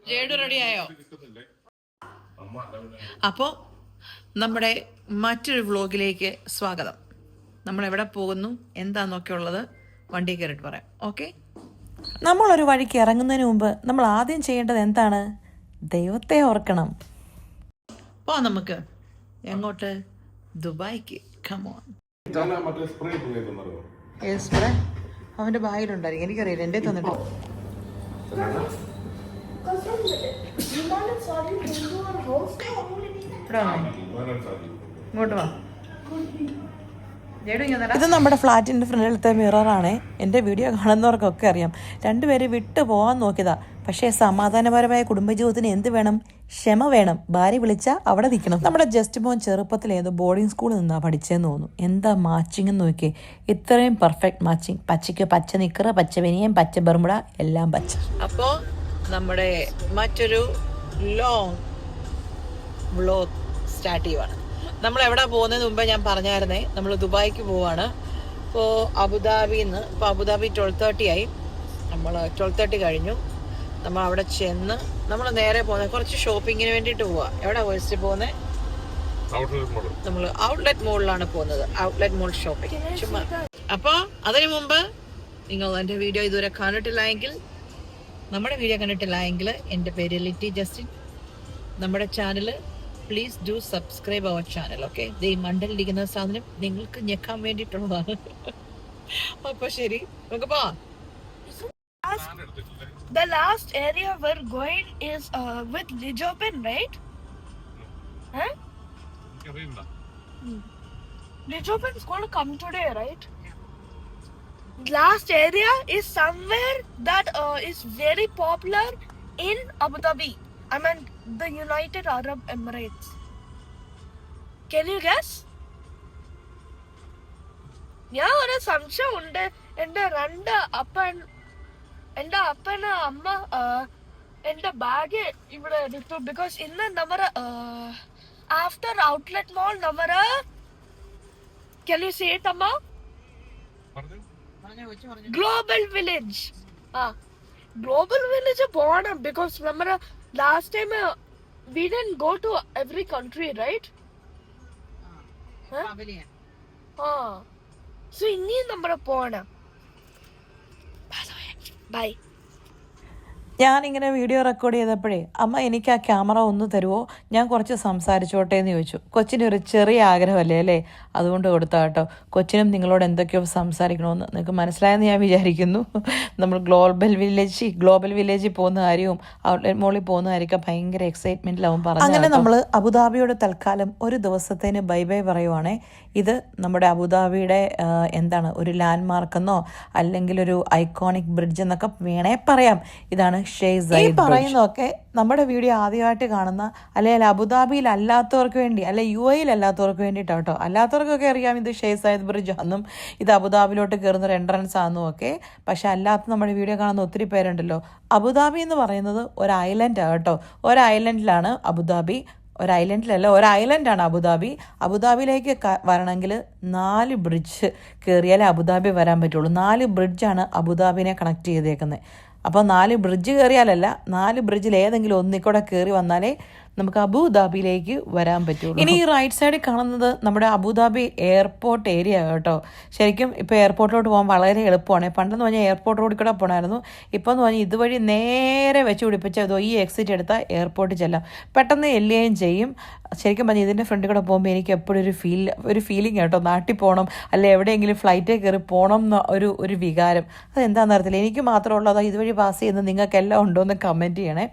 ജേഡു റെഡിയായോ? അപ്പോൾ നമ്മുടെ മറ്റൊരു വ്ലോഗിലേക്ക് സ്വാഗതം. നമ്മൾ എവിടെ പോകുന്നു എന്താന്നൊക്കെ ഉള്ളത് വണ്ടി കയറിയിട്ട് പറയാം. ഓക്കെ, നമ്മളൊരു വഴിക്ക് ഇറങ്ങുന്നതിന് മുമ്പ് നമ്മൾ ആദ്യം ചെയ്യേണ്ടത് എന്താണ്? ദൈവത്തെ ഓർക്കണം. പോ നമുക്ക് എങ്ങോട്ട്? ദുബായിക്ക്. കമോൺ. സ്പ്രേ അവൻ്റെ ബാഗിലുണ്ടായിരിക്കും, എനിക്കറിയില്ല, എൻ്റെ തന്നിട്ട്. ഇങ്ങോട്ട് വാ. ഇത് നമ്മുടെ ഫ്ലാറ്റിൻ്റെ ഫ്രണ്ടിലത്തെ മിററാണ്. എൻ്റെ വീഡിയോ കാണുന്നവർക്കൊക്കെ അറിയാം. രണ്ടുപേര് വിട്ടു പോകാൻ നോക്കിയതാ. പക്ഷേ സമാധാനപരമായ കുടുംബജീവിതത്തിന് എന്ത് വേണം? ക്ഷമ വേണം. ഭാര്യ വിളിച്ചാൽ അവിടെ നിൽക്കണം. നമ്മുടെ ജസ്റ്റ് മോൻ ചെറുപ്പത്തിൽ ഏതോ ബോർഡിംഗ് സ്കൂളിൽ നിന്നാ പഠിച്ചതെന്ന് തോന്നുന്നു. എന്താ മാച്ചിങ് എന്ന് നോക്കിയേ, ഇത്രയും പെർഫെക്റ്റ് മാച്ചിങ്. പച്ചയ്ക്ക് പച്ച നിക്കറ്, പച്ച ബനിയൻ, പച്ച ബർമുട, എല്ലാം പച്ച. അപ്പോൾ നമ്മുടെ മറ്റൊരു ലോങ് വ്ലോഗ് സ്റ്റാർട്ട് ചെയ്യുവാണ്. നമ്മൾ എവിടെ പോകുന്നതിന് മുമ്പേ ഞാൻ പറഞ്ഞായിരുന്നേ, നമ്മൾ ദുബായിക്ക് പോവാണ്. ഇപ്പോൾ അബുദാബിയിൽ നിന്ന്, ഇപ്പോൾ അബുദാബി 12:30 ആയി. നമ്മൾ 12:30 കഴിഞ്ഞു. നമ്മൾ അവിടെ ചെന്ന് നമ്മൾ നേരെ പോകുന്നത് കുറച്ച് ഷോപ്പിങ്ങിന് വേണ്ടിയിട്ട് പോവാ. എവിടെ ഫസ്റ്റ് പോകുന്നത്? നമ്മൾ ഔട്ട്ലെറ്റ് മോളിലാണ് പോകുന്നത്. ഔട്ട്ലെറ്റ് മോൾ ഷോപ്പിംഗ് ചുമ്മാ. അപ്പോൾ അതിനു മുമ്പ് നിങ്ങൾ എൻ്റെ വീഡിയോ ഇതുവരെ കണ്ടിട്ടില്ലെങ്കിൽ, നമ്മുടെ വീഡിയോ കണ്ടിട്ടില്ല എങ്കിൽ എൻ്റെ പേര് ലിറ്റി ജസ്റ്റിൻ. നമ്മുടെ channel please do subscribe our channel. Okay, ഈ മണ്ടലിരിക്കുന്ന സാധനം നിങ്ങൾക്ക് ഞെക്കാൻ വേണ്ടിയിട്ടുള്ളതാണ്. അപ്പോൾ ശരി, നമുക്ക് പോവാം. The last area we're going is with Lijopen, right? Huh? Lijopen is going to come today, right? Last area is somewhere that is very popular in Abu Dhabi. I mean, the United Arab Emirates. Can you guess? ഞാൻ ഒരു സംശയം ഉണ്ട്. എൻ്റെ അപ്പന് അമ്മ എൻ്റെ bag ഇവിടെ എടുത്തു. ബിക്കോസ് ഇന്ന് നമ്മുടെ ആഫ്റ്റർ ഔട്ട്ലെറ്റ് മോൾ നമ്മുടെ can you say it അമ്മ? Global village. ഗ്ലോബൽ വില്ലേജ് പോകണം. ബിക്കോസ് നമ്മുടെ last time we didn't go to every country, right? So ഇനിയും നമ്മുടെ പോകണം. ബൈ. ഞാനിങ്ങനെ വീഡിയോ റെക്കോർഡ് ചെയ്തപ്പോഴേ അമ്മ എനിക്ക് ആ ക്യാമറ ഒന്ന് തരുമോ, ഞാൻ കുറച്ച് സംസാരിച്ചോട്ടെ എന്ന് ചോദിച്ചു. കൊച്ചിൻ്റെ ഒരു ചെറിയ ആഗ്രഹമല്ലേ അല്ലേ, അതുകൊണ്ട് കൊടുത്താ കേട്ടോ. കൊച്ചിനും നിങ്ങളോട് എന്തൊക്കെയോ സംസാരിക്കണമെന്ന് നിങ്ങൾക്ക് മനസ്സിലായെന്ന് ഞാൻ വിചാരിക്കുന്നു. നമ്മൾ ഗ്ലോബൽ വില്ലേജിൽ പോകുന്ന കാര്യവും ഔട്ട്ലെറ്റ് മോളിൽ പോകുന്ന കാര്യമൊക്കെ ഭയങ്കര എക്സൈറ്റ്മെൻറ്റിലാവും പറഞ്ഞു. അങ്ങനെ നമ്മൾ അബുദാബിയോട് തൽക്കാലം ഒരു ദിവസത്തേന് ബൈ ബൈ പറയുവാണേ. ഇത് നമ്മുടെ അബുദാബിയുടെ എന്താണ് ഒരു ലാൻഡ് മാർക്കെന്നോ അല്ലെങ്കിൽ ഒരു ഐക്കോണിക് ബ്രിഡ്ജ് എന്നൊക്കെ വേണേ പറയാം. ഇതാണ് ഷെയ്ഖ് സയ്യിദ് പറയുന്നതൊക്കെ നമ്മുടെ വീഡിയോ ആദ്യമായിട്ട് കാണുന്ന അല്ലെങ്കിൽ അബുദാബിയിൽ അല്ലാത്തവർക്ക് വേണ്ടി, അല്ലെ UAE അല്ലാത്തവർക്ക് വേണ്ടിയിട്ടാണ് കേട്ടോ. അല്ലാത്തവർക്കൊക്കെ അറിയാം ഇത് ഷെയ്ഖ് സയ്യിദ് ബ്രിഡ്ജ് ആണെന്നും ഇത് അബുദാബിയിലോട്ട് കയറുന്ന ഒരു എൻട്രൻസ് ആണെന്നും ഒക്കെ. പക്ഷെ അല്ലാത്ത നമ്മുടെ വീഡിയോ കാണുന്ന ഒത്തിരി പേരുണ്ടല്ലോ. അബുദാബി എന്ന് പറയുന്നത് ഒരു ഐലൻഡാണ് കേട്ടോ. ഒരു ഐലൻഡിലാണ് അബുദാബി. ഒരു ഐലൻഡാണ് അബുദാബി. അബുദാബിയിലേക്ക് വരണമെങ്കിൽ 4 ബ്രിഡ്ജ് കയറിയാലേ അബുദാബി വരാൻ പറ്റുള്ളൂ. 4 ബ്രിഡ്ജാണ് അബുദാബിനെ കണക്ട് ചെയ്തേക്കുന്നത്. അപ്പോൾ 4 ബ്രിഡ്ജ് കയറിയാലല്ല, 4 ബ്രിഡ്ജിൽ ഏതെങ്കിലും ഒന്നിക്കൂടെ കയറി വന്നാലേ നമുക്ക് അബുദാബിയിലേക്ക് വരാൻ പറ്റുള്ളൂ. ഇനി ഈ റൈറ്റ് സൈഡിൽ കാണുന്നത് നമ്മുടെ അബുദാബി എയർപോർട്ട് ഏരിയ കേട്ടോ. ശരിക്കും ഇപ്പോൾ എയർപോർട്ടിലോട്ട് പോകാൻ വളരെ എളുപ്പമാണ്. പണ്ടെന്ന് പറഞ്ഞാൽ എയർപോർട്ട് റോഡിൽ കൂടെ പോകണമായിരുന്നു. ഇപ്പോൾ എന്ന് പറഞ്ഞാൽ ഇതുവഴി നേരെ വെച്ച് പിടിപ്പിച്ചതോ ഈ എക്സിറ്റ് എടുത്താൽ എയർപോർട്ടിൽ ചെല്ലാം, പെട്ടെന്ന് എല്ലുകയും ചെയ്യും. ശരിക്കും പറഞ്ഞാൽ ഇതിൻ്റെ ഫ്രണ്ടിൽ കൂടെ പോകുമ്പോൾ എനിക്ക് എപ്പോഴും ഒരു ഫീലിംഗ് കേട്ടോ, നാട്ടിൽ പോകണം അല്ലെ എവിടെയെങ്കിലും ഫ്ലൈറ്റിൽ കയറി പോകണം എന്ന ഒരു വികാരം. അതെന്താണെന്ന് അറിയത്തില്ല, എനിക്ക് മാത്രമുള്ളതോ ഇതുവഴി പാസ് ചെയ്യുന്നത് നിങ്ങൾക്കെല്ലാം ഉണ്ടോ എന്ന് കമൻറ്റ് ചെയ്യണേ.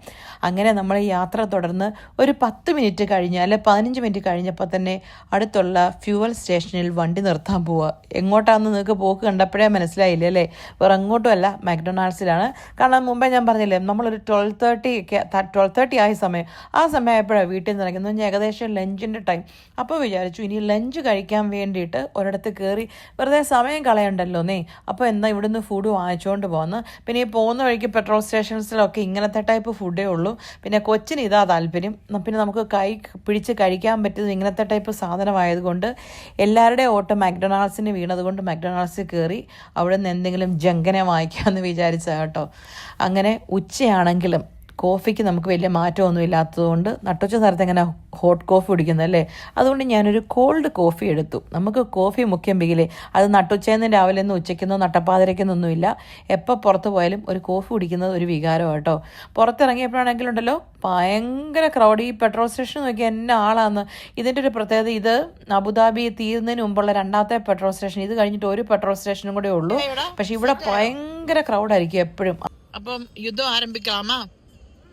അങ്ങനെ നമ്മൾ യാത്ര തുടർന്ന് ഒരു 10 മിനിറ്റ് കഴിഞ്ഞാൽ 15 മിനിറ്റ് കഴിഞ്ഞപ്പോൾ തന്നെ അടുത്തുള്ള ഫ്യൂവൽ സ്റ്റേഷനിൽ വണ്ടി നിർത്താൻ പോവുക. എങ്ങോട്ടാണെന്ന് നിങ്ങൾക്ക് പോക്ക് കണ്ടപ്പോഴേ മനസ്സിലായില്ലേ അല്ലേ? വേറെ എങ്ങോട്ടും അല്ല, മക്ഡൊണാൾഡ്സിലാണ്. കാരണം മുമ്പേ ഞാൻ പറഞ്ഞില്ലേ നമ്മളൊരു 12:30 ആയ സമയം, ആ സമയമായപ്പോഴാണ് വീട്ടിൽ നിന്ന് ഇറങ്ങുന്നത്. ഞാൻ ഏകദേശം ലഞ്ചിൻ്റെ ടൈം. അപ്പോൾ വിചാരിച്ചു ഇനി ലഞ്ച് കഴിക്കാൻ വേണ്ടിയിട്ട് ഒരിടത്ത് കയറി വെറുതെ സമയം കളയണ്ടല്ലോ നീ, അപ്പോൾ എന്താ ഇവിടുന്ന് ഫുഡ് വാങ്ങിച്ചുകൊണ്ട് പോകുന്നു. പിന്നെ ഈ പോകുന്ന വഴിക്ക് പെട്രോൾ സ്റ്റേഷൻസിലൊക്കെ ഇങ്ങനത്തെ ടൈപ്പ് ഫുഡേ ഉള്ളൂ. പിന്നെ കൊച്ചിന് ഇതാ താല്പര്യം. പിന്നെ നമുക്ക് പിടിച്ച് കഴിക്കാൻ പറ്റുന്നത് ഇങ്ങനത്തെ ടൈപ്പ് സാധനമായതുകൊണ്ട് എല്ലാവരുടെയും ഓട്ടം മക്ഡൊണാൾഡ്സിന് വീണതുകൊണ്ട് മക്ഡൊണാൾഡ്സിൽ കയറി അവിടെ നിന്ന് എന്തെങ്കിലും ജങ്കനെ വാങ്ങിക്കാമെന്ന് വിചാരിച്ചാൽ കേട്ടോ. അങ്ങനെ ഉച്ചയാണെങ്കിലും കോഫിക്ക് നമുക്ക് വലിയ മാറ്റമൊന്നും ഇല്ലാത്തതുകൊണ്ട് നട്ടുച്ച നേരത്തെ എങ്ങനെ ഹോട്ട് കോഫി കുടിക്കുന്നത് അല്ലേ, അതുകൊണ്ട് ഞാനൊരു കോൾഡ് കോഫി എടുത്തു. നമുക്ക് കോഫി മുഖ്യം ബിഗിലേ, അത് നട്ടുച്ചയെന്ന് രാവിലെ നിന്ന് ഉച്ചയ്ക്കെന്നോ നട്ടപ്പാതിരയ്ക്കെന്നൊന്നുമില്ല, എപ്പോൾ പുറത്ത് പോയാലും ഒരു കോഫി കുടിക്കുന്നത് ഒരു വികാരമാണ് കേട്ടോ. പുറത്തിറങ്ങിയപ്പോഴാണെങ്കിലുണ്ടല്ലോ ഭയങ്കര ക്രൗഡ്. ഈ പെട്രോൾ സ്റ്റേഷൻ നോക്കി എന്നെ ആളാന്ന്. ഇതിൻ്റെ ഒരു പ്രത്യേകത, ഇത് അബുദാബി തീരുന്നതിന് മുമ്പുള്ള രണ്ടാമത്തെ പെട്രോൾ സ്റ്റേഷൻ. ഇത് കഴിഞ്ഞിട്ട് ഒരു പെട്രോൾ സ്റ്റേഷനും കൂടെ ഉള്ളൂ. പക്ഷെ ഇവിടെ ഭയങ്കര ക്രൗഡായിരിക്കും എപ്പോഴും. അപ്പം യുദ്ധം ആരംഭിക്കാമാ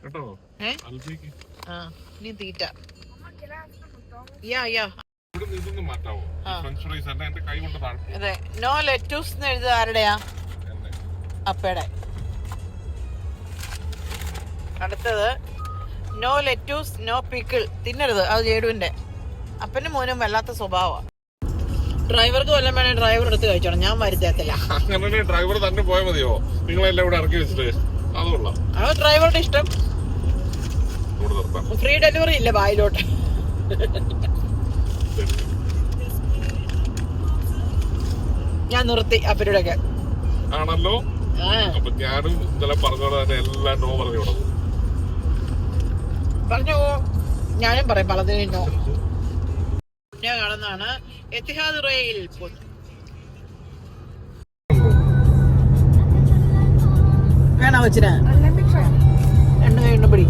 കേട്ടോ? നീ തീറ്റ ഇതൊന്നും മാറ്റാവോ? ഫ്രഞ്ച് ഫ്രൈസ് എന്റെ കൈ കൊണ്ട് താഴ്ത്തി. അതെ, നോ ലെറ്റൂസ് എന്ന് എഴുതുക ആരുടെയാ? അപ്പയുടെ. അടുത്തത് നോ ലെറ്റൂസ് നോ പിക്കിൾ. തിന്നരുത്, അത് ജേഡുവിന്റെ. അപ്പനും മോനും വല്ലാത്ത സ്വഭാവമാണ്. ഡ്രൈവർക്ക് വല്ലതും വേണേ ഡ്രൈവർ എടുത്ത് കഴിച്ചോണം, ഞാൻ വരുത്തത്തില്ല. അങ്ങനെ ഡ്രൈവർ തന്നെ പോയാൽ മതിയോ? നിങ്ങളെല്ലാം ഇവിടെ ഇറക്കി വെച്ചിട്ട്? അതുകൊള്ളാം. അത് ഡ്രൈവറുടെ ഇഷ്ടം. ഫ്രീ ഡെലിവറി ഇല്ല ബായിലോട്ട്. ഞാൻ നിർത്തി അവരുടെ ഒക്കെ ആണല്ലോ. അപ്പൊ ഞാനും ഇന്നലെ പറഞ്ഞോളെ തന്നെ എല്ലാം നോ പറഞ്ഞു വിടുന്നു. പറഞ്ഞോ, ഞാനും പറയും പലതിനും നോ. ഞാൻ കാണുന്നതാണ് എത്തിഹാദ് റെയിൽ. വേണോ കൊച്ചിന്? രണ്ടു കൈ പിടി.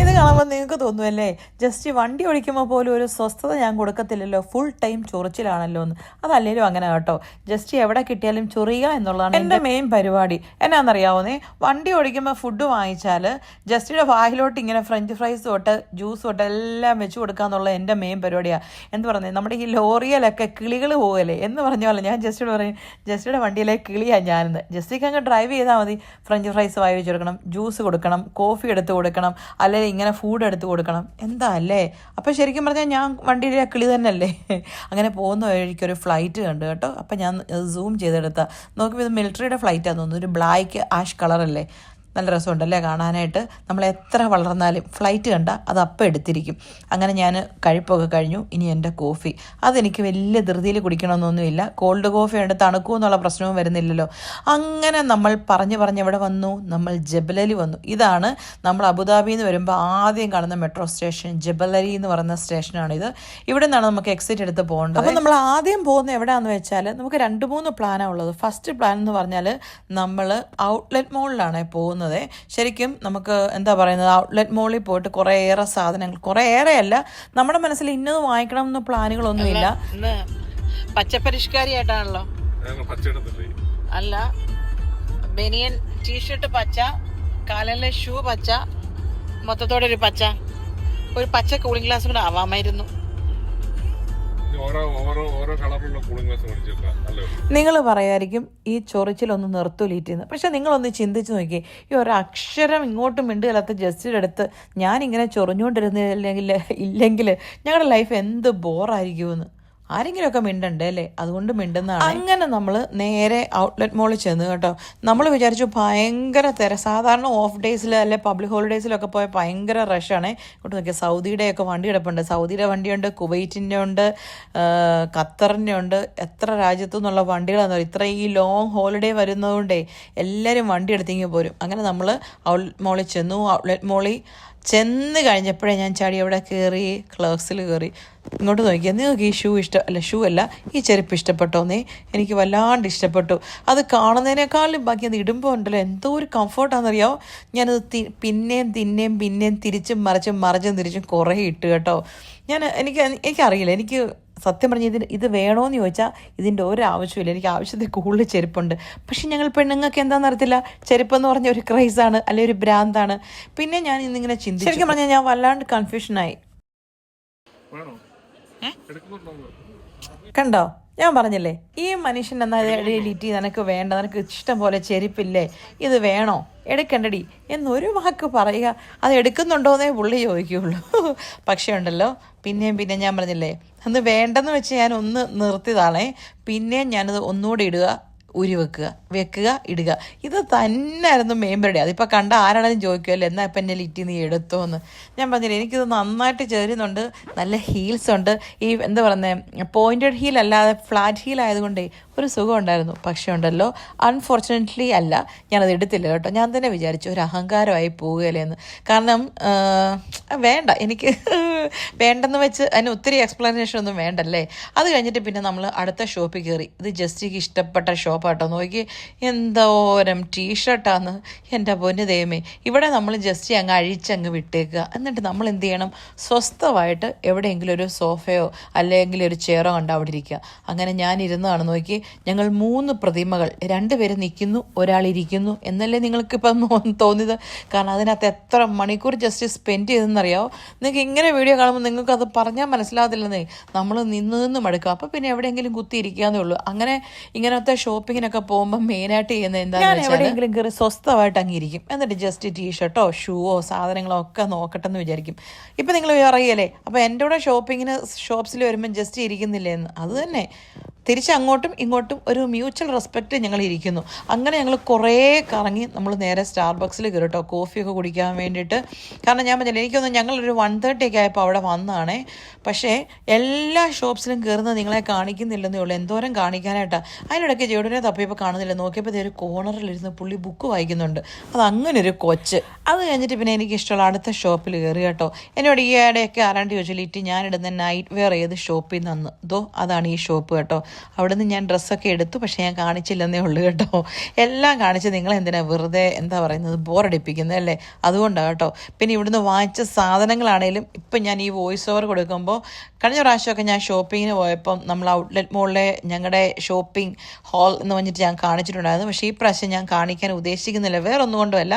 ഇത് കാണുമ്പോൾ നിങ്ങൾക്ക് തോന്നുമല്ലേ, ജസ്റ്റ് വണ്ടി ഓടിക്കുമ്പോൾ പോലും ഒരു സ്വസ്ഥത ഞാൻ കൊടുക്കത്തില്ലല്ലോ, ഫുൾ ടൈം ചൊറിച്ചിലാണല്ലോ എന്ന്. അതല്ലേലും അങ്ങനെ കേട്ടോ, ജസ്റ്റ് എവിടെ കിട്ടിയാലും ചൊറിയുക എന്നുള്ളതാണ് എൻ്റെ മെയിൻ പരിപാടി. എന്നാണെന്നറിയാവുന്നേ, വണ്ടി ഓടിക്കുമ്പോൾ ഫുഡ് വാങ്ങിച്ചാൽ ജസ്റ്റിയുടെ വായിലോട്ട് ഇങ്ങനെ ഫ്രഞ്ച് ഫ്രൈസ് തൊട്ട് ജ്യൂസ് തൊട്ട് എല്ലാം വെച്ച് കൊടുക്കുക എന്നുള്ളത് എൻ്റെ മെയിൻ പരിപാടിയാണ്. എന്ത് പറഞ്ഞത്, നമ്മുടെ ഈ ലോറിയിലൊക്കെ കിളികൾ പോകല്ലേ എന്ന് പറഞ്ഞ പോലെ ഞാൻ ജസ്റ്റിയോട് പറയും, ജസ്റ്റിയുടെ വണ്ടിയിലെ കിളിയാണ് ഞാനെന്ന്. ജസ്റ്റിക്ക് അങ്ങ് ഡ്രൈവ് ചെയ്താൽ മതി, ഫ്രഞ്ച് ഫ്രൈസ് വായി വെച്ച് കൊടുക്കണം, ജ്യൂസ് കൊടുക്കണം, കോഫി എടുത്ത് കൊടുക്കണം, അല്ലെങ്കിൽ ഇങ്ങനെ ഫുഡ് എടുത്ത് കൊടുക്കണം. എന്താ അല്ലേ? അപ്പം ശരിക്കും പറഞ്ഞാൽ ഞാൻ വണ്ടിയിലെ കിളി തന്നെ അല്ലേ. അങ്ങനെ പോകുന്ന വഴിക്കൊരു ഫ്ലൈറ്റ് കണ്ടു കേട്ടോ. അപ്പം ഞാൻ സൂം ചെയ്തെടുത്താൽ നോക്കുമ്പോൾ ഇത് മിലിറ്ററിയുടെ ഫ്ലൈറ്റാന്ന് തോന്നുന്നു. ഒരു ബ്ലാക്ക് ആഷ് കളറല്ലേ, നല്ല രസമുണ്ടല്ലേ കാണാനായിട്ട്. നമ്മൾ എത്ര വളർന്നാലും ഫ്ലൈറ്റ് കണ്ട അത് അപ്പം എടുത്തിരിക്കും. അങ്ങനെ ഞാൻ കഴിപ്പൊക്കെ കഴിഞ്ഞു. ഇനി എൻ്റെ കോഫി, അതെനിക്ക് വലിയ ധൃതിയിൽ കുടിക്കണമെന്നൊന്നുമില്ല. കോൾഡ് കോഫി ഉണ്ട്, തണുക്കും എന്നുള്ള പ്രശ്നവും വരുന്നില്ലല്ലോ. അങ്ങനെ നമ്മൾ പറഞ്ഞ് എവിടെ വന്നു? നമ്മൾ ജബലലി വന്നു. ഇതാണ് നമ്മൾ അബുദാബിയിൽ നിന്ന് വരുമ്പോൾ ആദ്യം കാണുന്ന മെട്രോ സ്റ്റേഷൻ, ജബലലി എന്ന് പറയുന്ന സ്റ്റേഷനാണിത്. ഇവിടെ നിന്നാണ് നമുക്ക് എക്സിറ്റ് എടുത്ത് പോകേണ്ടത്. അപ്പോൾ നമ്മൾ ആദ്യം പോകുന്നത് എവിടെയാണെന്ന് വെച്ചാൽ നമുക്ക് 2-3 പ്ലാനാണ് ഉള്ളത്. ഫസ്റ്റ് പ്ലാൻ എന്ന് പറഞ്ഞാൽ നമ്മൾ ഔട്ട്ലെറ്റ് മോളിലാണ് പോകുന്നത്. ശരിക്കും നമുക്ക് എന്താ പറയുന്നത്, ഔട്ട്ലെറ്റ് മോളിൽ പോയിട്ട് കുറേയേറെ സാധനങ്ങൾ, കുറേയേറെ അല്ല, നമ്മുടെ മനസ്സിൽ ഇന്നത് വാങ്ങിക്കണം എന്ന് പ്ലാനുകളൊന്നുമില്ല. പച്ചപ്പരിഷ്കാരിയായിട്ടാണല്ലോ. അല്ല, ബനിയൻ ടീഷർട്ട് പച്ച, കാലിലെ ഷൂ പച്ച, മൊത്തത്തോടെ ഒരു പച്ച കൂളിംഗ് ഗ്ലാസ് കൂടെ ആവാമായിരുന്നു. നിങ്ങൾ പറയായിരിക്കും ഈ ചൊറിച്ചിലൊന്ന് നിർത്തൂലീറ്റെന്ന്. പക്ഷെ നിങ്ങളൊന്ന് ചിന്തിച്ച് നോക്കിയേ, ഈ ഒരക്ഷരം ഇങ്ങോട്ടും മിണ്ടുകലാത്ത ജസ്റ്റിൻ്റെ അടുത്ത് ഞാനിങ്ങനെ ചൊറിഞ്ഞുകൊണ്ടിരുന്നില്ലെങ്കിൽ ഞങ്ങളുടെ ലൈഫ് എന്ത് ബോറായിരിക്കുമെന്ന്. ആരെങ്കിലുമൊക്കെ മിണ്ടണ്ടേ അല്ലേ, അതുകൊണ്ട് മിണ്ടുന്നതാണ്. അങ്ങനെ നമ്മൾ നേരെ ഔട്ട്ലെറ്റ് മോളിൽ ചെന്ന് കേട്ടോ. നമ്മൾ വിചാരിച്ചു ഭയങ്കര സാധാരണ ഓഫ് ഡേയ്സിൽ അല്ലെ പബ്ലിക് ഹോളിഡേയ്സിലൊക്കെ പോയ ഭയങ്കര റഷാണ്. ഇങ്ങോട്ട് നോക്കിയാൽ സൗദിയുടെയൊക്കെ വണ്ടി കിടപ്പുണ്ട്. സൗദിയുടെ വണ്ടിയുണ്ട്, കുവൈറ്റിൻ്റെ ഉണ്ട്, ഖത്തറിൻ്റെ ഉണ്ട്. എത്ര രാജ്യത്തു നിന്നുള്ള വണ്ടികളാണെന്ന് പറയും. ഇത്ര ഈ ലോങ് ഹോളിഡേ വരുന്നതുകൊണ്ടേ എല്ലാവരും വണ്ടി എടുത്തിങ്ങ് പോരും. അങ്ങനെ നമ്മൾ ഔട്ട്ലെറ്റ് മോളിൽ ചെന്നു. ഔട്ട്ലെറ്റ് മോളിൽ ചെന്ന് കഴിഞ്ഞപ്പോഴേ ഞാൻ ചാടി അവിടെ കയറി, ക്ലർക്സിൽ കയറി. ഇങ്ങോട്ട് നോക്കിയാൽ നിങ്ങൾക്ക് ഈ ഷൂ അല്ല ഈ ചെരുപ്പ് ഇഷ്ടപ്പെട്ടോന്നേ? എനിക്ക് വല്ലാണ്ട് ഇഷ്ടപ്പെട്ടു. അത് കാണുന്നതിനേക്കാളും ബാക്കി അത് ഇടുമ്പോൾ ഉണ്ടല്ലോ എന്തോ ഒരു കംഫർട്ടാണെന്നറിയാമോ. ഞാനത് പിന്നെയും തിരിച്ചും മറിച്ചും കുറേ ഇട്ട് കേട്ടോ. എനിക്കറിയില്ല, എനിക്ക് സത്യം പറഞ്ഞ ഇത് വേണോന്ന് ചോദിച്ചാൽ ഇതിൻ്റെ ഒരാവശ്യമില്ല. എനിക്ക് ആവശ്യത്തിൽ കൂടുതൽ ചെരുപ്പുണ്ട്. പക്ഷെ ഞങ്ങൾ പെണ്ണുങ്ങൾക്ക് എന്താണെന്ന് അറിയത്തില്ല, ചെരുപ്പെന്ന് പറഞ്ഞ ഒരു ക്രൈസാണ്, അല്ലെങ്കിൽ ഒരു ഭ്രാന്താണ്. പിന്നെ ഞാൻ ഇന്നിങ്ങനെ ചിന്തിച്ചു, ശരിക്കും പറഞ്ഞാൽ ഞാൻ വല്ലാണ്ട് കൺഫ്യൂഷനായി. കണ്ടോ, ഞാൻ പറഞ്ഞില്ലേ ഈ മനുഷ്യൻ എന്നാലിറ്റി നിനക്ക് വേണ്ട, നിനക്ക് ഇഷ്ടം പോലെ ചെരുപ്പില്ലേ, ഇത് വേണോ, എടുക്കണ്ടടി എന്നൊരു വാക്ക് പറയുക. അത് എടുക്കുന്നുണ്ടോയെന്നേ പുള്ളി ചോദിക്കുകയുള്ളൂ. പക്ഷേ ഉണ്ടല്ലോ പിന്നെയും ഞാൻ പറഞ്ഞില്ലേ അന്ന് വേണ്ടെന്ന് വെച്ച് ഞാൻ ഒന്ന് നിർത്തിയതാണേ. പിന്നെയും ഞാനത് ഒന്നുകൂടി ഇടുക, ഉരി വെക്കുക ഇടുക. ഇത് തന്നെയായിരുന്നു മെയിൻ. അതിപ്പോൾ കണ്ട ആരാണെങ്കിലും ചോദിക്കുമല്ലോ എന്നാൽ ഇപ്പം എന്നെ ലിറ്റി നീ എടുത്തോന്ന്. ഞാൻ പറഞ്ഞില്ലേ എനിക്കിത് നന്നായിട്ട് ചേരുന്നുണ്ട്. നല്ല ഹീൽസ് ഉണ്ട്. ഈ എന്താ പറയുന്നത്, പോയിൻറ്റഡ് ഹീൽ അല്ലാതെ ഫ്ലാറ്റ് ഹീൽ ആയതുകൊണ്ടേ ഒരു സുഖം ഉണ്ടായിരുന്നു. പക്ഷേ ഉണ്ടല്ലോ, അൺഫോർച്ചുനേറ്റ്ലി അല്ല, ഞാനത് എടുത്തില്ല കേട്ടോ. ഞാൻ തന്നെ വിചാരിച്ചു ഒരു അഹങ്കാരമായി പോവുകയല്ലേന്ന്. കാരണം വേണ്ട, എനിക്ക് വേണ്ടെന്ന് വെച്ച് അതിന് ഒത്തിരി എക്സ്പ്ലനേഷൻ ഒന്നും വേണ്ടല്ലേ. അത് കഴിഞ്ഞിട്ട് പിന്നെ നമ്മൾ അടുത്ത ഷോപ്പിൽ കയറി. ഇത് ജസ്റ്റിക്ക് ഇഷ്ടപ്പെട്ട ഷോപ്പാട്ടോ. നോക്കി എന്തോരം ടീഷർട്ടാന്ന്, എൻ്റെ പൊന്നു ദൈവമേ. ഇവിടെ നമ്മൾ ജസ്റ്റ് അങ്ങ് അഴിച്ചങ്ങ് വിട്ടേക്കുക. എന്നിട്ട് നമ്മൾ എന്ത് ചെയ്യണം, സ്വസ്ഥമായിട്ട് എവിടെയെങ്കിലും ഒരു സോഫയോ അല്ലെങ്കിൽ ഒരു ചെയറോ കണ്ട് അവിടെ ഇരിക്കുക. അങ്ങനെ ഞാൻ ഇരുന്നതാണ്. നോക്കി, ഞങ്ങൾ 3 പ്രതിമകൾ, 2 പേര് നിൽക്കുന്നു, ഒരാൾ ഇരിക്കുന്നു എന്നല്ലേ നിങ്ങൾക്കിപ്പം തോന്നിയത്. കാരണം അതിനകത്ത് എത്ര മണിക്കൂർ ജസ്റ്റ് സ്പെൻഡ് ചെയ്തെന്നറിയാമോ. നിങ്ങൾക്ക് ഇങ്ങനെ വീഡിയോ കാണുമ്പോൾ നിങ്ങൾക്കത് പറഞ്ഞാൽ മനസ്സിലാകത്തില്ലെന്നേ. നമ്മൾ നിന്ന് മടുക്കുക. അപ്പം പിന്നെ എവിടെയെങ്കിലും കുത്തിയിരിക്കാന്നേ ഉള്ളൂ. അങ്ങനെ ഇങ്ങനത്തെ ഷോപ്പിങ്ങിനൊക്കെ പോകുമ്പോൾ മെയിനായിട്ട് ചെയ്യുന്നത് എന്താണെന്ന് വെച്ചാൽ എവിടെയെങ്കിലും കയറി സ്വസ്ഥമായിട്ട് അങ്ങിരിക്കും. എന്നിട്ട് ജസ്റ്റ് ടീഷർട്ടോ ഷൂവോ സാധനങ്ങളോ ഒക്കെ നോക്കട്ടെന്ന് വിചാരിക്കും. ഇപ്പം നിങ്ങൾ അറിയല്ലേ, അപ്പോൾ എൻ്റെ കൂടെ ഷോപ്പിങ്ങിന് ഷോപ്സിൽ വരുമ്പോൾ ജസ്റ്റ് ഇരിക്കുന്നില്ലേ എന്ന്. അത് തന്നെ തിരിച്ചങ്ങോട്ടും ഇങ്ങോട്ടും ഒരു മ്യൂച്വൽ റെസ്പെക്റ്റ് ഞങ്ങൾ ഇരിക്കുന്നു. അങ്ങനെ ഞങ്ങൾ കുറേ കറങ്ങി നമ്മൾ നേരെ സ്റ്റാർബക്സിൽ കയറി കേട്ടോ, കോഫിയൊക്കെ കുടിക്കാൻ വേണ്ടിയിട്ട്. കാരണം ഞാൻ പറഞ്ഞില്ല, എനിക്കൊന്ന് ഞങ്ങളൊരു 1:30 ഒക്കെ ആയപ്പോൾ അവിടെ വന്നതാണേ. പക്ഷേ എല്ലാ ഷോപ്സിലും കയറുന്നത് നിങ്ങളെ കാണിക്കുന്നില്ലെന്നേ ഉള്ളൂ. എന്തോരം കാണിക്കാനായിട്ടാണ്. അതിനിടയ്ക്ക് ജേഡുവിനെ തപ്പിയപ്പോൾ കാണുന്നില്ല. നോക്കിയപ്പോൾ ഒരു കോർണറിലിരുന്ന് പുള്ളി ബുക്ക് വായിക്കുന്നുണ്ട്. അത് അങ്ങനെ ഒരു കൊച്ച്. അത് കഴിഞ്ഞിട്ട് പിന്നെ എനിക്ക് ഇഷ്ടമുള്ള അടുത്ത ഷോപ്പിൽ കയറി കേട്ടോ. എന്നോട് ഈ ഇടയൊക്കെ ആരാണ്ട് ചോദിച്ചു, ലിറ്റി ഞാനിടുന്ന നൈറ്റ് വെയർ ഏത് ഷോപ്പിൽ നിന്ന് ദോ അതാണ് ഈ ഷോപ്പ് കേട്ടോ. അവിടെ നിന്ന് ഞാൻ ഡ്രസ്സൊക്കെ എടുത്തു, പക്ഷേ ഞാൻ കാണിച്ചില്ലെന്നേ ഉള്ളൂ കേട്ടോ. എല്ലാം കാണിച്ച് നിങ്ങളെന്തിനാണ് വെറുതെ എന്താ പറയുന്നത് ബോറടിപ്പിക്കുന്നത് അല്ലേ, അതുകൊണ്ടാണ് കേട്ടോ. പിന്നെ ഇവിടുന്ന് വാങ്ങിച്ച സാധനങ്ങളാണേലും ഇപ്പം ഞാൻ ഈ വോയിസ് ഓവർ കൊടുക്കുമ്പോൾ, കഴിഞ്ഞ പ്രാവശ്യമൊക്കെ ഞാൻ ഷോപ്പിങ്ങിന് പോയപ്പം നമ്മൾ ഔട്ട്ലെറ്റ് മോളിലെ ഞങ്ങളുടെ ഷോപ്പിംഗ് ഹാൾ എന്ന് പറഞ്ഞിട്ട് ഞാൻ കാണിച്ചിട്ടുണ്ടായിരുന്നു. പക്ഷേ ഈ പ്രാവശ്യം ഞാൻ കാണിക്കാൻ ഉദ്ദേശിക്കുന്നില്ല. വേറെ ഒന്നും കൊണ്ടുമല്ല,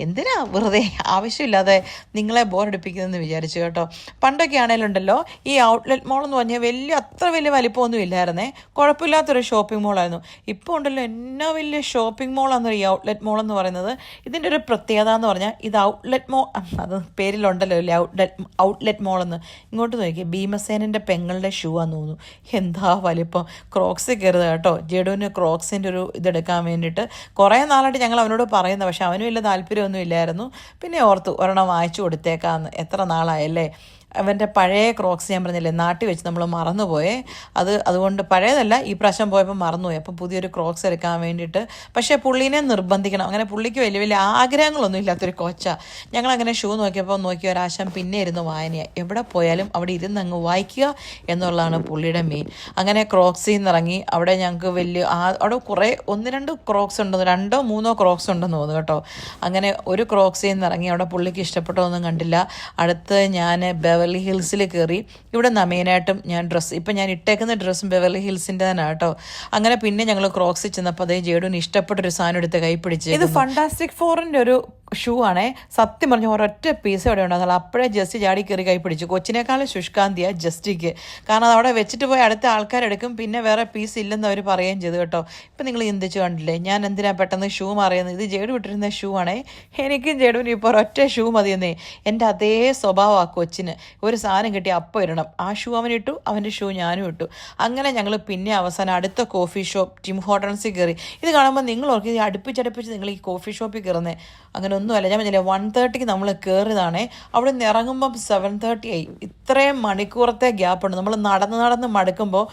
എന്തിനാ വെറുതെ ആവശ്യമില്ലാതെ നിങ്ങളെ ബോറടിപ്പിക്കുന്നതെന്ന് വിചാരിച്ചു കേട്ടോ. പണ്ടൊക്കെ ആണെങ്കിലുണ്ടല്ലോ ഈ ഔട്ട്ലെറ്റ് മോൾ എന്ന് പറഞ്ഞാൽ അത്ര വലിയ വലിപ്പമൊന്നും ഇല്ലായിരുന്നേ. കുഴപ്പമില്ലാത്തൊരു ഷോപ്പിംഗ് മോളായിരുന്നു. ഇപ്പോൾ ഉണ്ടല്ലോ എന്നാ വലിയ ഷോപ്പിംഗ് മോളാണെന്ന് ഈ ഔട്ട്ലെറ്റ് മോൾ എന്ന് പറയുന്നത്. ഇതിൻ്റെ ഒരു പ്രത്യേകത എന്ന് പറഞ്ഞാൽ ഇത് ഔട്ട്ലെറ്റ് മോൾ, അത് പേരിലുണ്ടല്ലോ അല്ലേ ഔട്ട്ലെറ്റ് മോളെന്ന്. ഇങ്ങോട്ട് നോക്കി, ഭീമസേനൻ്റെ പെങ്ങളുടെ ഷൂ ആണെന്ന് തോന്നുന്നു. എന്താ വലിപ്പം. ക്രോക്സ് കയറുക കേട്ടോ. ജഡുവിന് ക്രോക്സിൻ്റെ ഒരു ഇതെടുക്കാൻ വേണ്ടിയിട്ട് കുറേ നാളായിട്ട് ഞങ്ങൾ അവനോട് പറയുന്നത്, പക്ഷെ അവനും വലിയ താല്പര്യമൊന്നും ഇല്ലായിരുന്നു. പിന്നെ ഓർത്തു ഒരെണ്ണം വാങ്ങിച്ചു കൊടുത്തേക്കാമെന്ന്. എത്ര നാളായല്ലേ. അവൻ്റെ പഴയ ക്രോക്സ് ഞാൻ പറഞ്ഞില്ലേ നാട്ടിൽ വെച്ച് നമ്മൾ മറന്നുപോയേ. അതുകൊണ്ട് പഴയതല്ല, ഈ പ്രാവശ്യം പോയപ്പോൾ മറന്നുപോയി. അപ്പം പുതിയൊരു ക്രോക്സ് എടുക്കാൻ വേണ്ടിയിട്ട്. പക്ഷേ പുള്ളീനെ നിർബന്ധിക്കണം. അങ്ങനെ പുള്ളിക്ക് വലിയ വലിയ ആഗ്രഹങ്ങളൊന്നും ഇല്ലാത്തൊരു കൊച്ചാണ്. ഞങ്ങളങ്ങനെ ഷൂ നോക്കിയപ്പോൾ ഒരാശം പിന്നെ ഇരുന്ന് വായനയാണ്. എവിടെ പോയാലും അവിടെ ഇരുന്ന് അങ്ങ് വായിക്കുക എന്നുള്ളതാണ് പുള്ളിയുടെ മെയിൻ. അങ്ങനെ ക്രോക്സിൽ നിന്ന് ഇറങ്ങി അവിടെ ഞങ്ങൾക്ക് അവിടെ കുറേ 1-2 ക്രോക്സ് ഉണ്ടെന്ന്, 2-3 ക്രോക്സ് ഉണ്ടെന്ന് തോന്നുന്നു കേട്ടോ. അങ്ങനെ ഒരു ക്രോക്സിൽ നിന്ന് ഇറങ്ങി. അവിടെ പുള്ളിക്ക് ഇഷ്ടപ്പെട്ടതൊന്നും കണ്ടില്ല. അടുത്ത് ഞാൻ ബെവർലി ഹിൽസിൽ കയറി. ഇവിടെ നിന്നാണ് മെയിനായിട്ടും ഞാൻ ഡ്രസ്സ്, ഇപ്പം ഞാൻ ഇട്ടേക്കുന്ന ഡ്രസ്സും ബെവർലി ഹിൽസിൻ്റെ തന്നെ കേട്ടോ. അങ്ങനെ പിന്നെ ഞങ്ങൾ ക്രോക്സിൽ ചെന്നപ്പോൾ അതേ ജേഡുവിന് ഇഷ്ടപ്പെട്ടൊരു സാധനം എടുത്ത് കൈ പിടിച്ച്. ഇത് ഫണ്ടാസ്റ്റിക് ഫോറിൻ്റെ ഒരു ഷൂ ആണേ. സത്യം പറഞ്ഞ ഒരൊറ്റ പീസ് അവിടെ ഉണ്ടാകുന്നത്. അപ്പോഴേ ജസ്റ്റ് ചാടി കയറി കൈ പിടിച്ചു. കൊച്ചിനേക്കാളും ശുഷ്കാന്തിയാണ് ജസ്റ്റിക്ക്. കാരണം അത് അവിടെ വെച്ചിട്ട് പോയി അടുത്ത ആൾക്കാരെടുക്കും, പിന്നെ വേറെ പീസ് ഇല്ലെന്ന് അവർ പറയുകയും ചെയ്തു കേട്ടോ. ഇപ്പം നിങ്ങൾ ചിന്തിച്ച് കണ്ടില്ലേ ഞാൻ എന്തിനാ പെട്ടെന്ന് ഷൂ മാറിയെന്ന്. ഇത് ജേഡു ഇട്ടിരുന്ന ഷൂ ആണേ. എനിക്കും ജേഡുവിന് ഇപ്പോൾ ഒരൊറ്റ ഷൂ മതിയെന്നേ. എൻ്റെ അതേ സ്വഭാവം ആ കൊച്ചിന്. ഒരു സാധനം കിട്ടി അപ്പോൾ ഇടണം. ആ ഷൂ അവനിട്ടു, അവൻ്റെ ഷൂ ഞാനും ഇട്ടു. അങ്ങനെ ഞങ്ങൾ പിന്നെ അവസാനം അടുത്ത കോഫി ഷോപ്പ് ടിം ഹോട്ടൽസിൽ കയറി. ഇത് കാണുമ്പോൾ നിങ്ങൾ ഓർക്കും അടുപ്പിച്ചടുപ്പിച്ച് നിങ്ങൾ ഈ കോഫി ഷോപ്പിൽ കയറുന്നത്. അങ്ങനെ ഒന്നുമല്ല. ഞാൻ പറഞ്ഞില്ലേ 1:30 നമ്മൾ കയറിയതാണേ. അവിടെ നിന്ന് ഇറങ്ങുമ്പം 7:30 ആയി. ഇത്രയും മണിക്കൂറത്തെ ഗ്യാപ്പുണ്ട്. നമ്മൾ നടന്ന് മടുക്കുമ്പോൾ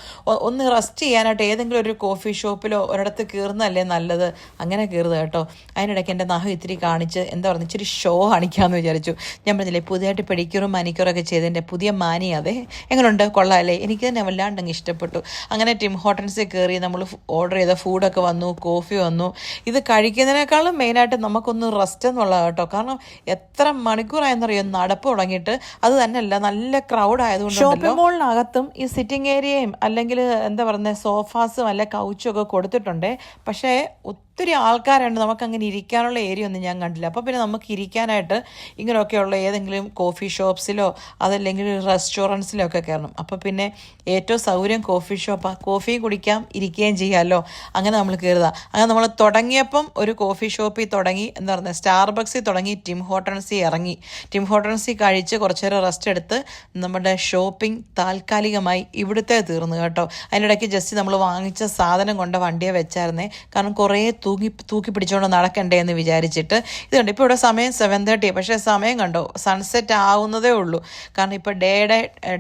ഒന്ന് റെസ്റ്റ് ചെയ്യാനായിട്ട് ഏതെങ്കിലും ഒരു കോഫി ഷോപ്പിലോ ഒരിടത്ത് കയറുന്നതല്ലേ നല്ലത്. അങ്ങനെ കയറുക കേട്ടോ. അതിനിടയ്ക്ക് എൻ്റെ നഖം ഇത്തിരി കാണിച്ച് എന്താ പറയുക ഇച്ചിരി ഷോ കാണിക്കാമെന്ന് വിചാരിച്ചു. ഞാൻ പറഞ്ഞില്ലേ പുതിയതായിട്ട് പെഡിക്യൂറും മാനിക്യൂറൊക്കെ ചെയ്തതിൻ്റെ പുതിയ മാനി. അതെ എങ്ങനെയുണ്ട്, കൊള്ളാമല്ലേ. എനിക്ക് തന്നെ വല്ലാണ്ടങ്ങ് ഇഷ്ടപ്പെട്ടു. അങ്ങനെ ടിം ഹോട്ടൽസിൽ കയറി നമ്മൾ ഓർഡർ ചെയ്ത ഫുഡൊക്കെ വന്നു, കോഫി വന്നു. ഇത് കഴിക്കുന്നതിനേക്കാളും മെയിനായിട്ട് നമുക്കൊന്ന് റെസ്റ്റ് എന്നുള്ളത് കേട്ടോ. കാരണം എത്ര മണിക്കൂറായെന്നറിയോ നടപ്പ് തുടങ്ങിയിട്ട്. അത് തന്നെയല്ല നല്ല ക്രൗഡ് ആയതുകൊണ്ട് ഷോപ്പിംഗ് മോളിനകത്തും ഈ സിറ്റിംഗ് ഏരിയയും അല്ലെങ്കിൽ എന്താ പറയുന്നത് സോഫാസും അല്ല കൗച്ചും ഒക്കെ കൊടുത്തിട്ടുണ്ട്. പക്ഷേ ഒത്തിരി ആൾക്കാരുണ്ട്. നമുക്കങ്ങനെ ഇരിക്കാനുള്ള ഏരിയ ഒന്നും ഞാൻ കണ്ടില്ല. അപ്പോൾ പിന്നെ നമുക്ക് ഇരിക്കാനായിട്ട് ഇങ്ങനെയൊക്കെയുള്ള ഏതെങ്കിലും കോഫി ഷോപ്സിലോ അതല്ലെങ്കിൽ റെസ്റ്റോറൻറ്റ്സിലോ ഒക്കെ കയറണം. അപ്പോൾ പിന്നെ ഏറ്റവും സൗകര്യം കോഫി ഷോപ്പാണ്. കോഫിയും കുടിക്കാം ഇരിക്കുകയും ചെയ്യാമല്ലോ. അങ്ങനെ നമ്മൾ കയറുക. അങ്ങനെ നമ്മൾ തുടങ്ങിയപ്പം ഒരു കോഫി ഷോപ്പിൽ തുടങ്ങി, എന്താ പറയുക സ്റ്റാർബക്സിൽ തുടങ്ങി, ടിം ഹോട്ടൽസിൽ ഇറങ്ങി. ടിം ഹോട്ടൽസിൽ കഴിച്ച് കുറച്ച് നേരം റെസ്റ്റ് എടുത്ത് നമ്മുടെ ഷോപ്പിംഗ് താൽക്കാലികമായി ഇവിടുത്തെ തീർന്നു കേട്ടോ. അതിനിടയ്ക്ക് ജസ്റ്റ് നമ്മൾ വാങ്ങിച്ച സാധനം കൊണ്ട് വണ്ടിയെ വെച്ചായിരുന്നേ. കാരണം കുറേ തൂക്കി പിടിച്ചുകൊണ്ട് നടക്കണ്ടേ എന്ന് വിചാരിച്ചിട്ട്. ഇതുണ്ട് ഇപ്പോൾ ഇവിടെ സമയം 7:30, പക്ഷേ സമയം കണ്ടോ സൺസെറ്റ് ആവുന്നതേ ഉള്ളൂ. കാരണം ഇപ്പോൾ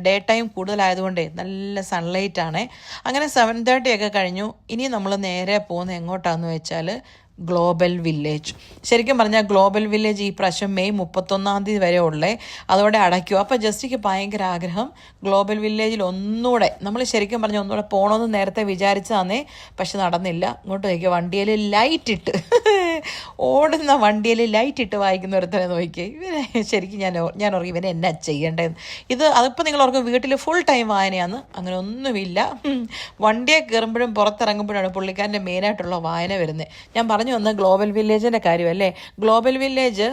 ഡേ ടൈം കൂടുതലായതുകൊണ്ടേ നല്ല സൺലൈറ്റ് ആണ്. അങ്ങനെ 7:30 ഒക്കെ കഴിഞ്ഞു. ഇനി നമ്മൾ നേരെ പോകുന്നത് എങ്ങോട്ടാണെന്ന് വെച്ചാൽ ഗ്ലോബൽ വില്ലേജ്. ശരിക്കും പറഞ്ഞാൽ ഗ്ലോബൽ വില്ലേജ് ഈ പ്രാവശ്യം മെയ് 31 വരെ ഉള്ളേ, അതോടെ അടയ്ക്കും. അപ്പോൾ ജസ്റ്റിക്ക് ഭയങ്കര ആഗ്രഹം ഗ്ലോബൽ വില്ലേജിൽ ഒന്നുകൂടെ നമ്മൾ ശരിക്കും പറഞ്ഞാൽ ഒന്നുകൂടെ പോകണമെന്ന് നേരത്തെ വിചാരിച്ചതാന്നേ, പക്ഷെ നടന്നില്ല. ഇങ്ങോട്ട് നോക്കിയ വണ്ടിയിൽ ലൈറ്റ് ഇട്ട് ഓടുന്ന വണ്ടിയിൽ ലൈറ്റ് ഇട്ട് വായിക്കുന്ന ഒരുത്തനെ നോക്കി. ഇവനെ ശരിക്കും ഞാൻ ഓർക്കും ഇവനെ എന്നാ ചെയ്യേണ്ടതെന്ന്. അതിപ്പോൾ നിങ്ങൾ ഓർക്കും വീട്ടിൽ ഫുൾ ടൈം വായനയാന്ന്. അങ്ങനെ ഒന്നുമില്ല. വണ്ടിയെ കയറുമ്പോഴും പുറത്തിറങ്ങുമ്പോഴാണ് പുള്ളിക്കാരൻ്റെ മെയിനായിട്ടുള്ള വായന വരുന്നത്. ഞാൻ പറഞ്ഞു വന്ന ഗ്ലോബൽ വില്ലേജിൻ്റെ കാര്യമല്ലേ. Global village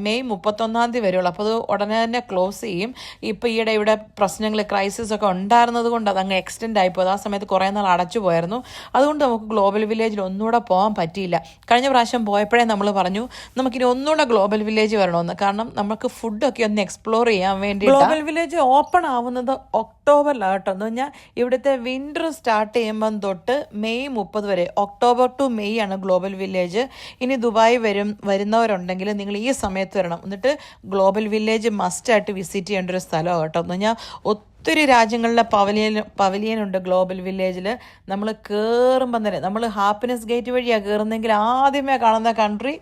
May 31 വരെയുള്ളൂ. അപ്പോൾ അത് ഉടനെ തന്നെ ക്ലോസ് ചെയ്യും. ഇപ്പോൾ ഈയിടെ ഇവിടെ പ്രശ്നങ്ങൾ ക്രൈസിസ് ഒക്കെ ഉണ്ടായിരുന്നത് കൊണ്ട് അതങ്ങ് എക്സ്റ്റെൻഡ് ആയിപ്പോയത്. ആ സമയത്ത് കുറേ നാൾ അടച്ചു പോയായിരുന്നു. അതുകൊണ്ട് നമുക്ക് ഗ്ലോബൽ വില്ലേജിൽ ഒന്നുകൂടെ പോകാൻ പറ്റിയില്ല. കഴിഞ്ഞ പ്രാവശ്യം പോയപ്പോഴേ നമ്മൾ പറഞ്ഞു നമുക്കിനി ഒന്നുകൂടെ ഗ്ലോബൽ വില്ലേജ് വരണമെന്ന്. കാരണം നമുക്ക് ഫുഡൊക്കെ ഒന്ന് എക്സ്പ്ലോർ ചെയ്യാൻ വേണ്ടി. ഗ്ലോബൽ വില്ലേജ് ഓപ്പൺ ആവുന്നത് ഒക്ടോബറിലാണ് കേട്ടോ. എന്ന് പറഞ്ഞാൽ ഇവിടുത്തെ വിൻ്റർ സ്റ്റാർട്ട് ചെയ്യുമ്പം തൊട്ട് മെയ് 30 വരെ, ഒക്ടോബർ ടു മെയ് ആണ് ഗ്ലോബൽ വില്ലേജ്. ഇനി ദുബായ് വരുന്നവരുണ്ടെങ്കിൽ നിങ്ങൾ ഈ സമയത്ത് വരണം. എന്നിട്ട് ഗ്ലോബൽ വില്ലേജ് മസ്റ്റായിട്ട് വിസിറ്റ് ചെയ്യേണ്ട ഒരു സ്ഥലമാണ് കേട്ടോ. എന്ന് പറഞ്ഞാൽ ഒത്തിരി രാജ്യങ്ങളിലെ പവലിയനുണ്ട് ഗ്ലോബൽ വില്ലേജിൽ. നമ്മൾ കയറുമ്പം തന്നെ നമ്മൾ ഹാപ്പിനെസ് ഗേറ്റ് വഴിയാണ് കയറുന്നതെങ്കിൽ ആദ്യമേ കാണുന്ന കൺട്രി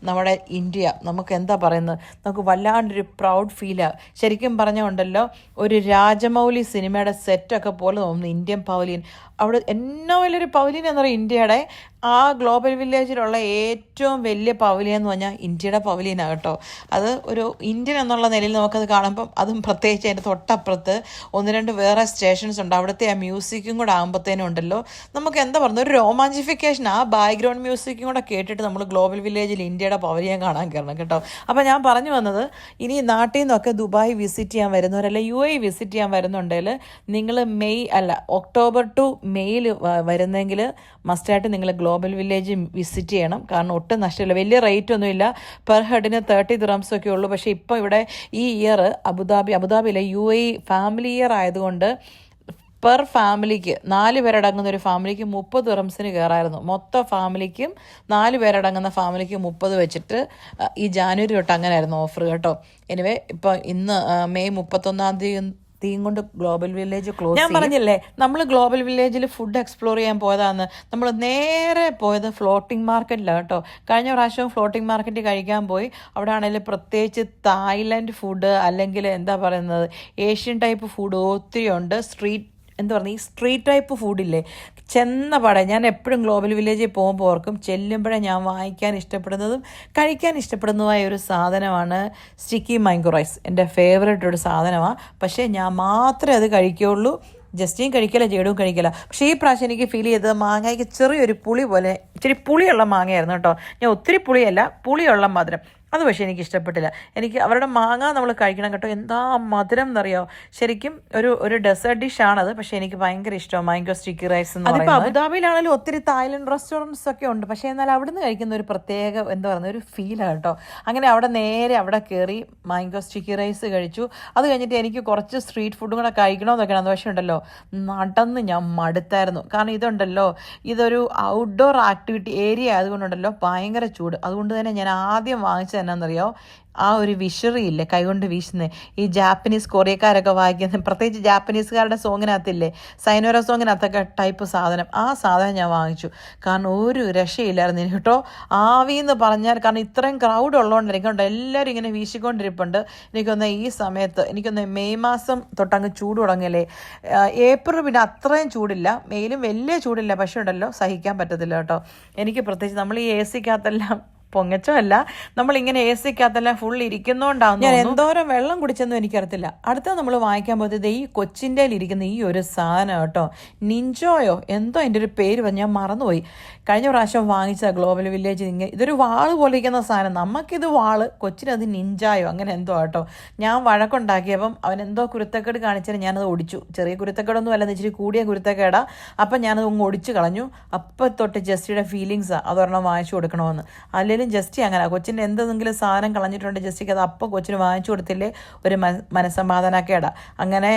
നമ്മുടെ ഇന്ത്യ. നമുക്ക് എന്താ പറയുന്നത്, നമുക്ക് വല്ലാണ്ടൊരു പ്രൗഡ് ഫീലാണ്. ശരിക്കും പറഞ്ഞുകൊണ്ടല്ലോ ഒരു രാജമൗലി സിനിമയുടെ സെറ്റൊക്കെ പോലെ തോന്നുന്നു ഇന്ത്യൻ പവലിയൻ. അവിടെ എന്നോ വലിയൊരു പവലിയൻ എന്ന് പറയുന്നത് ഇന്ത്യയുടെ ആ ഗ്ലോബൽ വില്ലേജിലുള്ള ഏറ്റവും വലിയ പവലിയൻ എന്ന് പറഞ്ഞാൽ ഇന്ത്യയുടെ പവലിയനാണ് കേട്ടോ. അത് ഒരു ഇന്ത്യൻ എന്നുള്ള നിലയിൽ നമുക്കത് കാണുമ്പം, അതും പ്രത്യേകിച്ച് അതിൻ്റെ തൊട്ടപ്പുറത്ത് 1-2 വേറെ സ്റ്റേഷൻസ് ഉണ്ട്. അവിടുത്തെ ആ മ്യൂസിക്കും കൂടെ ആകുമ്പോഴത്തേനും ഉണ്ടല്ലോ നമുക്ക് എന്താ പറയുന്നത് ഒരു രോമാഞ്ചിഫിക്കേഷൻ. ആ ബാക്ക്ഗ്രൗണ്ട് മ്യൂസിക്കും കൂടെ കേട്ടിട്ട് നമ്മൾ ഗ്ലോബൽ വില്ലേജിൽ ഇന്ത്യയുടെ പവലിയൻ കാണാൻ കയറണം കേട്ടോ. അപ്പോൾ ഞാൻ പറഞ്ഞു വന്നത്, ഇനി നാട്ടിൽ നിന്നൊക്കെ ദുബായ് വിസിറ്റ് ചെയ്യാൻ വരുന്നവരല്ല UAE വിസിറ്റ് ചെയ്യാൻ വരുന്നുണ്ടെങ്കിൽ നിങ്ങൾ ഒക്ടോബർ ടു മെയ്യിൽ വരുന്നെങ്കിൽ മസ്റ്റായിട്ട് നിങ്ങൾ ഗ്ലോബൽ വില്ലേജ് വിസിറ്റ് ചെയ്യണം. കാരണം ഒട്ടും നഷ്ടമില്ല, വലിയ റേറ്റ് ഒന്നുമില്ല. പെർ ഹെഡിന് 30 ദിറംസ് ഒക്കെ ഉള്ളൂ. പക്ഷേ ഇപ്പോൾ ഇവിടെ ഈ ഇയർ അബുദാബിയിലെ UAE ഫാമിലി ഇയർ ആയതുകൊണ്ട് പെർ ഫാമിലിക്ക് 4 പേരടങ്ങുന്ന ഒരു ഫാമിലിക്ക് 30 ദിറംസിന് കയറായിരുന്നു. മൊത്തം ഫാമിലിക്കും 4 പേരടങ്ങുന്ന ഫാമിലിക്ക് 30 വെച്ചിട്ട് ഈ ജാനുവരി തൊട്ട് അങ്ങനെയായിരുന്നു ഓഫർ കേട്ടോ. എനിവേ ഇപ്പോൾ ഇന്ന് മെയ് 31 കൊണ്ട് ഗ്ലോബൽ വില്ലേജ് ക്ലോസ്. ഞാൻ പറഞ്ഞില്ലേ നമ്മൾ ഗ്ലോബൽ വില്ലേജിൽ ഫുഡ് എക്സ്പ്ലോർ ചെയ്യാൻ പോയതാന്ന്. നമ്മൾ നേരെ പോയത് ഫ്ലോട്ടിംഗ് മാർക്കറ്റിലാണ് കേട്ടോ. കഴിഞ്ഞ പ്രാവശ്യം ഫ്ലോട്ടിംഗ് മാർക്കറ്റിൽ കഴിക്കാൻ പോയി. അവിടെ ആണെങ്കിൽ പ്രത്യേകിച്ച് തായ്ലൻഡ് ഫുഡ്, അല്ലെങ്കിൽ എന്താ പറയുന്നത് ഏഷ്യൻ ടൈപ്പ് ഫുഡ് ഒത്തിരി ഉണ്ട്. ഈ സ്ട്രീറ്റ് ടൈപ്പ് ഫുഡില്ലേ, ചെന്ന പാടെ ഞാൻ എപ്പോഴും ഗ്ലോബൽ വില്ലേജിൽ പോകുമ്പോൾ ഓർക്കും, ചെല്ലുമ്പോഴേ ഞാൻ വാങ്ങിക്കാൻ ഇഷ്ടപ്പെടുന്നതും കഴിക്കാൻ ഇഷ്ടപ്പെടുന്നതുമായ ഒരു സാധനമാണ് സ്റ്റിക്കി മാംഗോ റൈസ്. എൻ്റെ ഫേവറേറ്റ് ഒരു സാധനമാണ്. പക്ഷേ ഞാൻ മാത്രമേ അത് കഴിക്കുകയുള്ളൂ. ജസ്റ്റിയും കഴിക്കില്ല, ജേഡും കഴിക്കില്ല. പക്ഷേ ഈ പ്രാവശ്യം എനിക്ക് ഫീൽ ചെയ്തത് മാങ്ങയ്ക്ക് ചെറിയൊരു പുളി പോലെ, ഇച്ചിരി പുളിയുള്ള മാങ്ങയായിരുന്നു കേട്ടോ. ഞാൻ ഒത്തിരി പുളിയല്ല, പുളിയുള്ള മധുരം. അത് പക്ഷേ എനിക്ക് ഇഷ്ടപ്പെട്ടില്ല. എനിക്ക് അവരുടെ മാങ്ങ നമ്മൾ കഴിക്കണം കേട്ടോ. എന്താ മധുരം എന്നറിയോ. ശരിക്കും ഒരു ഡെസേർട്ട് ഡിഷാണത്. പക്ഷേ എനിക്ക് ഭയങ്കര ഇഷ്ടമാണ് മാംഗോ സ്റ്റിക്കി റൈസ് എന്ന് പറയുന്നത്. അതിപ്പോൾ അബുദാബിയിലാണെങ്കിലും ഒത്തിരി തായ്ലൻഡ് റെസ്റ്റോറൻറ്റ്സ് ഒക്കെ ഉണ്ട്. പക്ഷേ എന്നാൽ അവിടുന്ന് കഴിക്കുന്ന ഒരു പ്രത്യേക എന്താ പറയുന്നത് ഒരു ഫീലാണ് കേട്ടോ. അങ്ങനെ അവിടെ കയറി മാംഗോ സ്റ്റിക്കി റൈസ് കഴിച്ചു. അത് കഴിഞ്ഞിട്ട് എനിക്ക് കുറച്ച് സ്ട്രീറ്റ് ഫുഡും കൂടെ കഴിക്കണമെന്നൊക്കെയാണ്. പക്ഷേ ഉണ്ടല്ലോ നടന്ന് ഞാൻ മടുത്തായിരുന്നു. കാരണം ഇതൊരു ഔട്ട്ഡോർ ആക്ടിവിറ്റി ഏരിയ ആയതുകൊണ്ടുണ്ടല്ലോ ഭയങ്കര ചൂട്. അതുകൊണ്ട് തന്നെ ഞാൻ ആദ്യം വാങ്ങിച്ചത് എന്നാണെന്നറിയോ, ആ ഒരു വിഷറി ഇല്ലേ കൈകൊണ്ട് വീശുന്നത്, ഈ ജാപ്പനീസ് കൊറിയക്കാരൊക്കെ വായിക്കുന്ന, പ്രത്യേകിച്ച് ജാപ്പനീസുകാരുടെ സോങ്ങിനകത്തില്ലേ സൈനോര സോങ്ങിനകത്തൊക്കെ ടൈപ്പ് സാധനം, ആ സാധനം ഞാൻ വാങ്ങിച്ചു. കാരണം ഒരു രക്ഷയില്ലായിരുന്നു എനിക്ക് കേട്ടോ. ആവിന്ന് പറഞ്ഞാൽ, കാരണം ഇത്രയും ക്രൗഡ് ഉള്ളതുകൊണ്ട് എനിക്കുണ്ട് എല്ലാവരും ഇങ്ങനെ വീശിക്കൊണ്ടിരിപ്പുണ്ട്. എനിക്കൊന്ന് ഈ സമയത്ത് മെയ് മാസം തൊട്ടങ്ങ് ചൂട് തുടങ്ങിയല്ലേ. ഏപ്രിൽ പിന്നെ അത്രയും ചൂടില്ല, മെയിലും വലിയ ചൂടില്ല. പക്ഷേ ഉണ്ടല്ലോ സഹിക്കാൻ പറ്റത്തില്ല കേട്ടോ. എനിക്ക് പ്രത്യേകിച്ച് നമ്മൾ ഈ AC-ക്കകത്തെല്ലാം പൊങ്ങച്ചമല്ല, നമ്മളിങ്ങനെ AC-ക്കകത്തെല്ലാം ഫുൾ ഇരിക്കുന്നതുകൊണ്ടാണ്. ഞാൻ എന്തോരം വെള്ളം കുടിച്ചെന്നും എനിക്കറിയത്തില്ല. അടുത്ത നമ്മൾ വാങ്ങിക്കാൻ പോയത് ഈ കൊച്ചിൻ്റെ ഇരിക്കുന്ന ഈ ഒരു സാധനം കേട്ടോ, നിഞ്ചോയോ എന്തോ അതിൻ്റെ ഒരു പേര് ഞാൻ മറന്നുപോയി. കഴിഞ്ഞ പ്രാവശ്യം വാങ്ങിച്ച ഗ്ലോബൽ വില്ലേജ് ഇതൊരു വാള് പോലെ ഇരിക്കുന്ന സാധനം. നമുക്കിത് വാള്, കൊച്ചിനത് നിഞ്ചായോ അങ്ങനെ എന്തോ കേട്ടോ. ഞാൻ വഴക്കുണ്ടാക്കിയപ്പം അവൻ എന്തോ കുരുത്തക്കേട് കാണിച്ചാൽ ഞാനത് ഒടിച്ചു. ചെറിയ കുരുത്തക്കേടൊന്നും അല്ലെന്ന്, ഇച്ചിരി കൂടിയ കുരുത്തക്കേടാ. അപ്പം ഞാനത് ഒടിച്ചു കളഞ്ഞു. അപ്പം തൊട്ട് ജസ്റ്റിയുടെ ഫീലിങ്സാണ് അതൊരെണ്ണം വാങ്ങിച്ചു കൊടുക്കണമെന്ന്. അല്ലെങ്കിൽ അല്ലെങ്കിലും ജസ്റ്റ് അങ്ങനെ കൊച്ചിൻ്റെ എന്തെങ്കിലും സാധനം കളഞ്ഞിട്ടുണ്ടെങ്കിൽ ജസ്റ്റിക്ക് അത് അപ്പം കൊച്ചിന് വാങ്ങിച്ചു കൊടുത്തില്ലേ ഒരു മനസ്സമാധാനക്കേടാ. അങ്ങനെ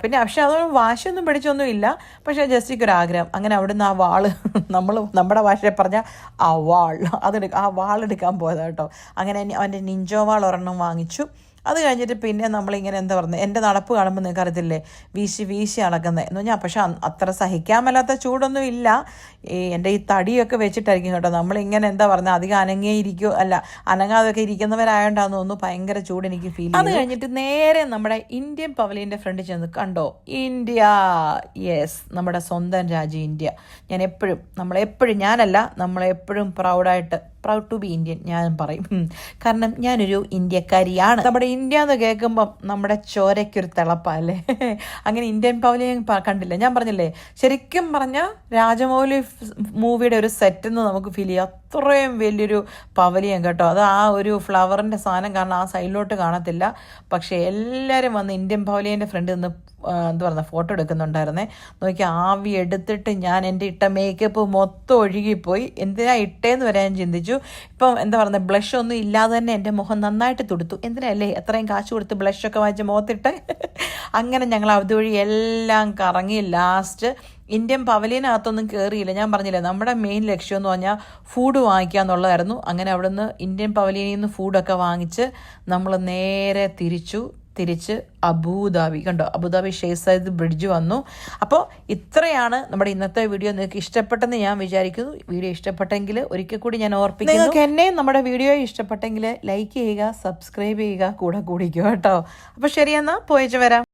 പിന്നെ പക്ഷെ അതൊന്നും വാശിയൊന്നും പിടിച്ചൊന്നും ഇല്ല. പക്ഷേ ജസ്റ്റിക്ക് ഒരു ആഗ്രഹം. അങ്ങനെ അവിടുന്ന് ആ വാള് നമ്മുടെ ഭാഷയിൽ പറഞ്ഞാൽ ആ വാളെടുക്കാൻ പോയതാണ് കേട്ടോ. അങ്ങനെ അവൻ്റെ നിഞ്ചോ വാൾ ഒരെണ്ണം വാങ്ങിച്ചു. അത് കഴിഞ്ഞിട്ട് പിന്നെ നമ്മളിങ്ങനെ എന്താ പറയുന്നത്, എൻ്റെ നടപ്പ് കാണുമ്പോൾ നിങ്ങൾക്ക് അറിയത്തില്ലേ വീശി നടക്കുന്നത് എന്ന് പറഞ്ഞാൽ. പക്ഷെ അത്ര സഹിക്കാൻ മേലാത്ത ചൂടൊന്നും ഇല്ല. എൻ്റെ ഈ തടിയൊക്കെ വെച്ചിട്ടായിരിക്കും കേട്ടോ നമ്മളിങ്ങനെ എന്താ പറയുന്നത് അധികം അനങ്ങാതൊക്കെ ഇരിക്കുന്നവരായോണ്ടാന്ന് തോന്നുന്നു ഭയങ്കര ചൂട് എനിക്ക് ഫീൽ ചെയ്തു. അത് കഴിഞ്ഞിട്ട് നേരെ നമ്മുടെ ഇന്ത്യൻ പവലിയൻ്റെ ഫ്രണ്ടിൽ ചെന്ന് കണ്ടോ ഇന്ത്യ, യെസ് നമ്മുടെ സ്വന്തം രാജ്യം ഇന്ത്യ. നമ്മളെപ്പോഴും പ്രൗഡ് ടു ബി ഇന്ത്യൻ ഞാൻ പറയും. കാരണം ഞാനൊരു ഇന്ത്യക്കാരിയാണ്. നമ്മുടെ ഇന്ത്യ എന്ന് കേൾക്കുമ്പം നമ്മുടെ ചോരയ്ക്കൊരു തിളപ്പല്ലേ. അങ്ങനെ ഇന്ത്യൻ പവലിയൻ കണ്ടില്ല, ഞാൻ പറഞ്ഞില്ലേ ശരിക്കും പറഞ്ഞാൽ രാജമൗലി മൂവിയുടെ ഒരു സെറ്റെന്ന് നമുക്ക് ഫീൽ ചെയ്യാം. അത്രയും വലിയൊരു പവലിയൻ കേട്ടോ. അത് ആ ഒരു ഫ്ലവറിൻ്റെ സാധനം കാരണം ആ സൈഡിലോട്ട് കാണത്തില്ല. പക്ഷേ എല്ലാവരും വന്ന് ഇന്ത്യൻ പവലിയൻ്റെ ഫ്രണ്ടിൽ നിന്ന് എന്താ പറയുക ഫോട്ടോ എടുക്കുന്നുണ്ടായിരുന്നേ. നോക്കി ആവി എടുത്തിട്ട് ഞാൻ എൻ്റെ ഇട്ട മേക്കപ്പ് മൊത്തം ഒഴുകിപ്പോയി. എന്തിനാ ഇട്ടേന്ന് വരെ ഞാൻ ചിന്തിച്ചു. ഇപ്പം എന്താ പറയുന്നത് ബ്ലഷ് ഒന്നും ഇല്ലാതെ തന്നെ എൻ്റെ മുഖം നന്നായിട്ട് തുടുത്തു. എന്തിനല്ലേ എത്രയും കാശ് കൊടുത്ത് ബ്ലഷൊക്കെ വാങ്ങിച്ച് മുഖത്തിട്ട്. അങ്ങനെ ഞങ്ങൾ അതുവഴി എല്ലാം കറങ്ങി ലാസ്റ്റ് ഇന്ത്യൻ പവലിയനകത്തൊന്നും കയറിയില്ല. ഞാൻ പറഞ്ഞില്ലേ നമ്മുടെ മെയിൻ ലക്ഷ്യം എന്ന് പറഞ്ഞാൽ ഫുഡ് വാങ്ങിക്കുക എന്നുള്ളതായിരുന്നു. അങ്ങനെ അവിടുന്ന് ഇന്ത്യൻ പവലിയനിൽ നിന്ന് ഫുഡൊക്കെ വാങ്ങിച്ച് നമ്മൾ നേരെ തിരിച്ച് അബുദാബി കണ്ടോ, അബുദാബി ഷെയ്ഖ് സയ്യിദ് ബ്രിഡ്ജ് വന്നു. അപ്പോൾ ഇത്രയാണ് നമ്മുടെ ഇന്നത്തെ വീഡിയോ. നിങ്ങൾക്ക് ഇഷ്ടപ്പെട്ടെന്ന് ഞാൻ വിചാരിക്കുന്നു. വീഡിയോ ഇഷ്ടപ്പെട്ടെങ്കിൽ ഒരിക്കൽ കൂടി ഞാൻ ഓർപ്പിക്കുന്നു, നിങ്ങൾക്ക് എന്നെയും നമ്മുടെ വീഡിയോ ഇഷ്ടപ്പെട്ടെങ്കിൽ ലൈക്ക് ചെയ്യുക, സബ്സ്ക്രൈബ് ചെയ്യുക, കൂടെ കൂടിക്കുക കേട്ടോ. അപ്പോൾ ശരിയെന്നാൽ പോയിച്ച് വരാം.